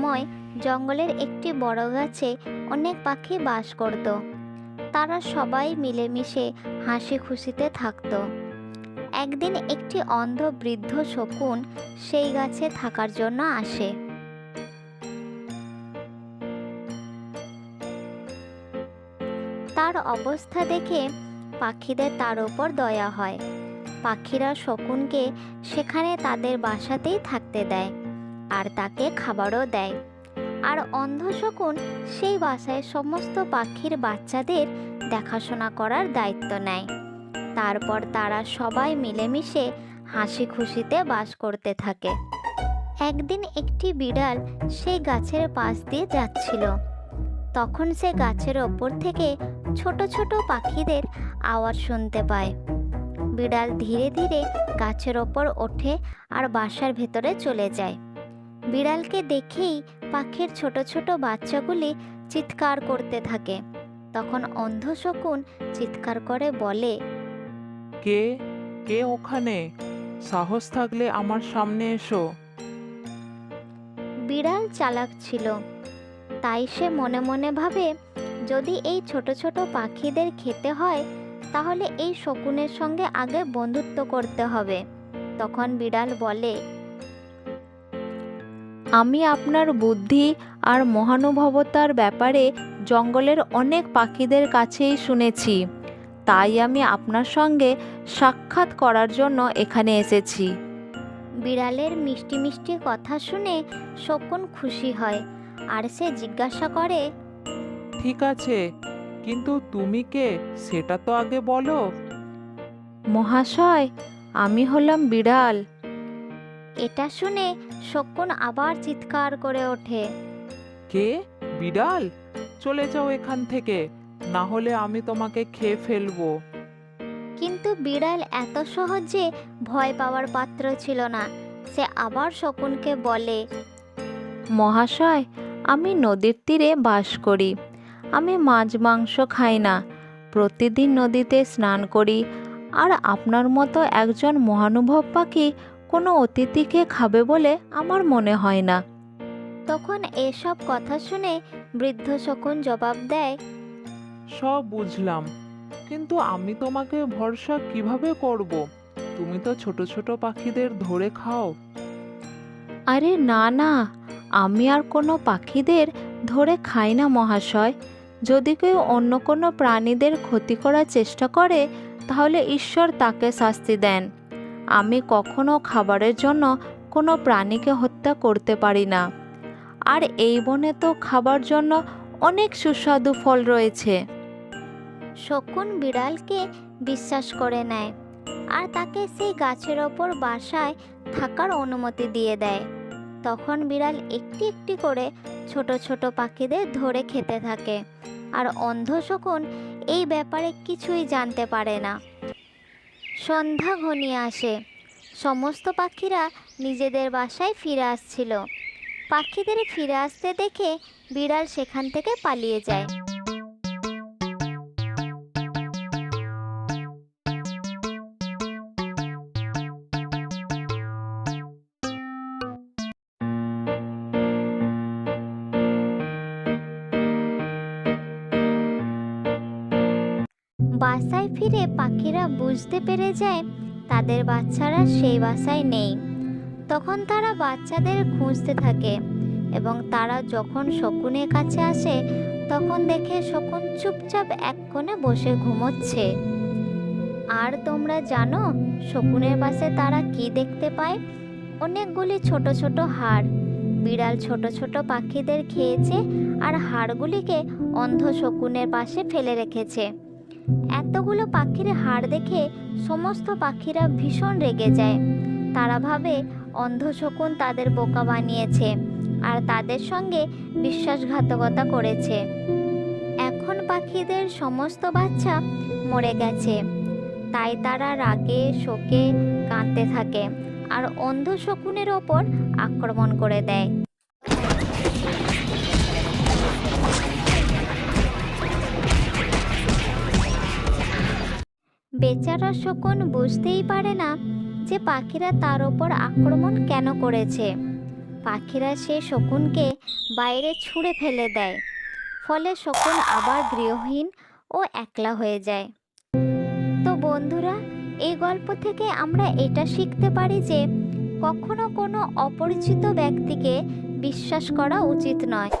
সময় জঙ্গলের একটি বড় গাছে অনেক পাখি বাস করত। তারা সবাই মিলেমিশে হাসি খুশিতে থাকত। একদিন একটি অন্ধ বৃদ্ধ শকুন সেই গাছে থাকার জন্য আসে। তার অবস্থা দেখে পাখিদের তার উপর দয়া হয়। পাখিরা শকুনকে সেখানে তাদের বাসাতেই থাকতে দেয় আর তাকে খাবারও দেয়। আর অন্ধ শকুন সেই বাসায় সমস্ত পাখির বাচ্চাদের দেখাশোনা করার দায়িত্ব নেয়। তারপর তারা সবাই মিলেমিশে হাসি খুশিতে বাস করতে থাকে। একদিন একটি বিড়াল সেই গাছের পাশ দিয়ে যাচ্ছিল। তখন সে গাছের ওপর থেকে ছোট ছোট পাখিদের আওয়াজ শুনতে পায়। বিড়াল ধীরে ধীরে গাছের ওপর ওঠে আর বাসার ভেতরে চলে যায়। বিড়ালকে দেখেই পাখির ছোট ছোট বাচ্চাগুলি চিৎকার করতে থাকে। তখন অন্ধ শকুন চিৎকার করে বলে, কে কে ওখানে? সাহস থাকলে আমার সামনে এসো। বিড়াল চালাক ছিল, তাই সে মনে মনে ভাবে, যদি এই ছোট ছোট পাখিদের খেতে হয় তাহলে এই শকুনের সঙ্গে আগে বন্ধুত্ব করতে হবে। তখন বিড়াল বলে, আমি আপনার বুদ্ধি আর মহানুভবতার ব্যাপারে জঙ্গলের অনেক পাখিদের কাছেই শুনেছি, তাই আমি আপনার সঙ্গে সাক্ষাৎ করার জন্য এখানে এসেছি। বিড়ালের মিষ্টি মিষ্টি কথা শুনে শকুন খুশি হয় আর সে জিজ্ঞাসা করে, ঠিক আছে, কিন্তু তুমি কে সেটা তো আগে বলো। মহাশয়, আমি হলাম বিড়াল। এটা শুনে শকুন আবার চিৎকার করে ওঠে। কে? বিড়াল? চলে যাও এখান থেকে, না হলে আমি তোমাকে খেয়ে ফেলবো। কিন্তু বিড়াল এত সহজে ভয় পাওয়ার পাত্র ছিল না। সে আবার শকুনকে বলে, মহাশয়, আমি নদীর তীরে বাস করি। আমি মাছ মাংস খাই না, প্রতিদিন নদীতে স্নান করি। আর আপনার মতো একজন মহানুভব পাখি কোনো অতিথিকে খাবে বলে আমার মনে হয় না। তখন এসব কথা শুনে বৃদ্ধ শকুন জবাব দেয়, সব বুঝলাম, কিন্তু আমি তোমাকে ভরসা কিভাবে করব? তুমি তো ছোট ছোট পাখিদের ধরে খাও। আরে না না, আমি আর কোনো পাখিদের ধরে খাই না মহাশয়। যদি কেউ অন্য কোনো প্রাণীদের ক্ষতি করার চেষ্টা করে তাহলে ঈশ্বর তাকে শাস্তি দেন। আমি কখনো খাবারের জন্য কোনো প্রাণীকে হত্যা করতে পারি না। আর এই বনে তো খাবার জন্য অনেক সুস্বাদু ফল রয়েছে। শকুন বিড়ালকে বিশ্বাস করে নেয় আর তাকে সেই গাছের ওপর বাসায় থাকার অনুমতি দিয়ে দেয়। তখন বিড়াল একটি একটি করে ছোট ছোট পাখিদের ধরে খেতে থাকে আর অন্ধ শকুন এই ব্যাপারে কিছুই জানতে পারে না। সন্ধ্যা ঘনিয়ে আসে। সমস্ত পাখিরা নিজেদের বাসায় ফিরে আসছিল। পাখিদের ফিরে আসতে দেখে বিড়াল সেখান থেকে পালিয়ে যায়। বাসায় ফিরে পাখিরা বুঝতে পেরে যায় তাদের বাচ্চারা সেই বাসায় নেই। তখন তারা বাচ্চাদের খুঁজতে থাকে এবং তারা যখন শকুনের কাছে আসে তখন দেখে শকুন চুপচাপ এক কোণে বসে ঘুমোচ্ছে। আর তোমরা জানো শকুনের পাশে তারা কি দেখতে পায়? অনেকগুলি ছোট ছোট হাড়। বিড়াল ছোট ছোট পাখিদের খেয়েছে আর হাড়গুলিকে অন্ধ শকুনের পাশে ফেলে রেখেছে। এতগুলো পাখির হাড় দেখে সমস্ত পাখিরা ভীষণ রেগে যায়। তারা ভাবে অন্ধ শকুন তাদের বোকা বানিয়েছে আর তাদের সঙ্গে বিশ্বাসঘাতকতা করেছে। এখন পাখিদের সমস্ত বাচ্চা মরে গেছে, তাই তারা রাগে শোকে কাঁদতে থাকে আর অন্ধ শকুনের ওপর আক্রমণ করে দেয়। বেচারা শকুন বুঝতেই পারে না যে পাখিরা তার ওপর আক্রমণ কেন করেছে। পাখিরা সেই শকুনকে বাইরে ছুঁড়ে ফেলে দেয়। ফলে শকুন আবার গৃহহীন ও একলা হয়ে যায়। তো বন্ধুরা, এই গল্প থেকে আমরা এটা শিখতে পারি যে কখনো কোনো অপরিচিত ব্যক্তিকে বিশ্বাস করা উচিত নয়।